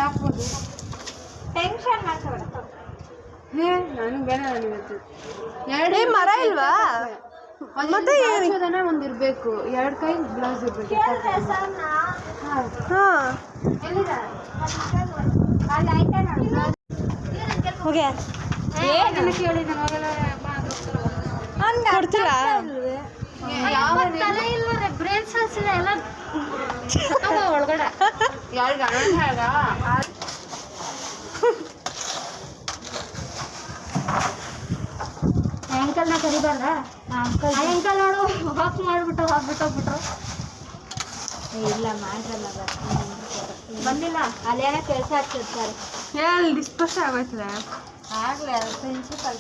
ಹಾಕ್ಬೋದು. ಟೆನ್ಷನ್ ಮಾಡ್ಕೋಬೇಡ. ನನಗೆ ಬೇಡ ಇವತ್ತು. ಎರಡು ಮರ ಇಲ್ವಾ? ಮತ್ತೆ ಒಂದು ಇರಬೇಕು, 2 ಕೈ ಬ್ಲೌಸ್ ಇರಬೇಕು. ಓಕೆ ಏನು ಕೇಳಿ ನಮಗೆಲ್ಲ ಕೊಡ್ತಿಲ್ಲ. ಬ್ರೇನ್ ಸೆಲ್ಸ್ ಎಲ್ಲ ಒಳಗಡೆ ಯಾರಿಗೆ ಅಂಕಲ್ನ ಕರಿಬಾರ್ದ? ಅಂಕಲ್ ನೋಡು ವಾಕ್ ಮಾಡಿಬಿಟ್ಟು ಹೋಗ್ಬಿಟ್ಟೋಗ್ಬಿಟ್ರು. ಇಲ್ಲ ಮಾಡಲ್ಲ, ಬಂದಿಲ್ಲ. ಅಲ್ಲೇನೋ ಕೆಲಸ ಆಗ್ತಿರ್ತಾರೆ. ಡಿಸ್ಪೋಸ್ ಆಗೋಯ್ತದೆ ಆಗ್ಲೇ ಪ್ರಿನ್ಸಿಪಲ್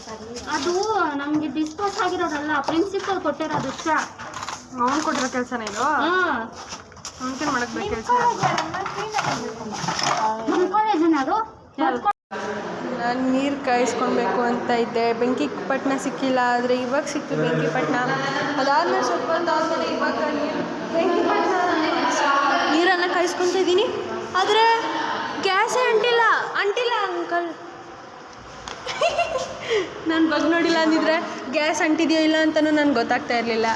ಅದು ನಮ್ಗೆ ಡಿಸ್ಪೋಸ್ ಆಗಿರೋದಲ್ಲ, ಪ್ರಿನ್ಸಿಪಲ್ ಕೊಟ್ಟಿರೋದು. ಅವ್ನು ಕೊಟ್ಟಿರೋ ಕೆಲಸನೇ ಇದು. ಅವ್ನಿಗೆ ಮಾಡಕ್ ಬೇಕು ಕೆಲಸ. ನಮ್ಮ ಕಾಲೇಜನ್ನ ಅದು. ನಾನು ನೀರು ಕಾಯಿಸ್ಕೊಳ್ಬೇಕು ಅಂತ ಇದ್ದೆ. ಬೆಂಕಿಪಟ್ಟಣ ಸಿಕ್ಕಿಲ್ಲ, ಆದರೆ ಇವಾಗ ಸಿಕ್ತು ಬೆಂಕಿಪಟ್ಟಣ. ಅದಾದ್ಮೇಲೆ ಸ್ವಲ್ಪ ಹೊತ್ತಾದ್ಮೇಲೆ ಇವಾಗ ಬೆಂಕಿಪಟ್ಟಣ ನೀರನ್ನು ಕಾಯಿಸ್ಕೊತಾ ಇದ್ದೀನಿ. ಆದರೆ ಗ್ಯಾಸೇ ಅಂಟಿಲ್ಲ ಅಂಕಲ್. ನಾನು ಬಗ್ಗೆ ನೋಡಿಲ್ಲ ಅಂದಿದ್ರೆ ಗ್ಯಾಸ್ ಅಂಟಿದೆಯೋ ಇಲ್ಲ ಅಂತಲೂ ನನಗೆ ಗೊತ್ತಾಗ್ತಾ ಇರಲಿಲ್ಲ.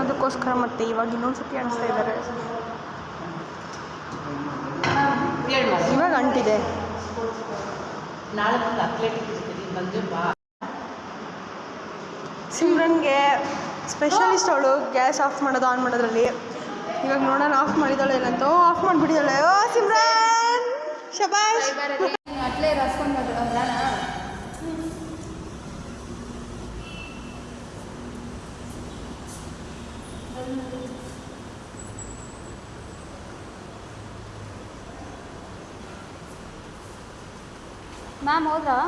ಅದಕ್ಕೋಸ್ಕರ ಮತ್ತೆ ಇವಾಗ ಇನ್ನೊಂದ್ಸತಿ ಅನಿಸ್ತಾ ಇದ್ದಾರೆ. ಇವಾಗ ಅಂಟಿದೆ. ಸಿಮ್ರನ್ಗೆ ಸ್ಪೆಷಲಿಸ್ಟ್ ಅವಳು ಗ್ಯಾಸ್ ಆಫ್ ಮಾಡೋದು ಆನ್ ಮಾಡೋದ್ರಲ್ಲಿ. ಇವಾಗ ನೋಡೋಣ ಆಫ್ ಮಾಡಿದಾಳೆ ಏನಂತ. ಆಫ್ ಮಾಡಿಬಿಟ್ಟಿದ್ದಾಳೆ. ಓ ಸಿಮ್ರನ್ ಶಬಾಷ್. ಅಟ್ಲೇ ರಸ್ಕೊಂಡು ಮ್ಯಾಮ್ ಹೋದ್ರಾ?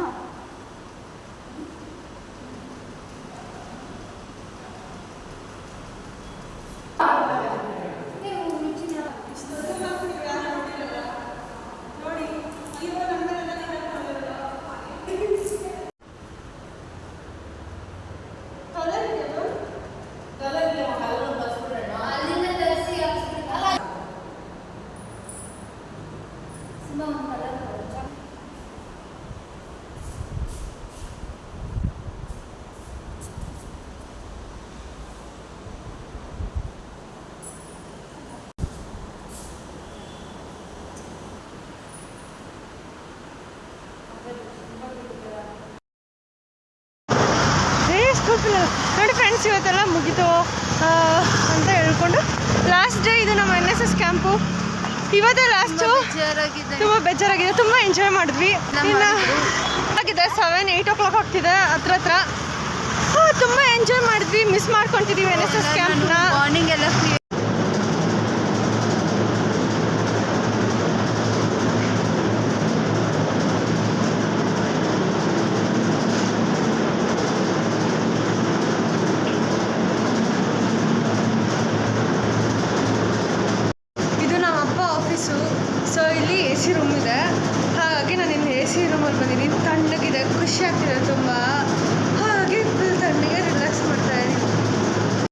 ನೋಡಿ ಫ್ರೆಂಡ್ಸ್, ಇವತ್ತೆಲ್ಲ ಮುಗಿತು ಅಂತ ಹೇಳ್ಕೊಂಡು ಲಾಸ್ಟ್ ಡೇ ಇದು ನಮ್ಮ NSS ಕ್ಯಾಂಪು. ಇವತ್ತೇ ಲಾಸ್ಟು. ತುಂಬ ಬೇಜಾರಾಗಿದೆ. ತುಂಬ ಎಂಜಾಯ್ ಮಾಡಿದ್ವಿ. ಇನ್ನು ಆಗಿದೆ 7-8 o'clock ಆಗ್ತಿದೆ ಹತ್ರ. ತುಂಬ ಎಂಜಾಯ್ ಮಾಡಿದ್ವಿ. ಮಿಸ್ ಮಾಡ್ಕೊತಿದ್ದೀವಿ NSS ಕ್ಯಾಂಪ್ನ. ಮಾರ್ನಿಂಗ್ ಎಲ್ಲ ಫ್ರೀ. ಸೊ ಇಲ್ಲಿ AC ರೂಮ್ ಇದೆ, ಹಾಗಾಗಿ ನಾನು ಇಲ್ಲಿ AC ರೂಮಲ್ಲಿ ಬಂದಿದ್ದೀನಿ. ತಣ್ಣಗಿದೆ, ಖುಷಿ ಆಗ್ತಿದೆ ತುಂಬ.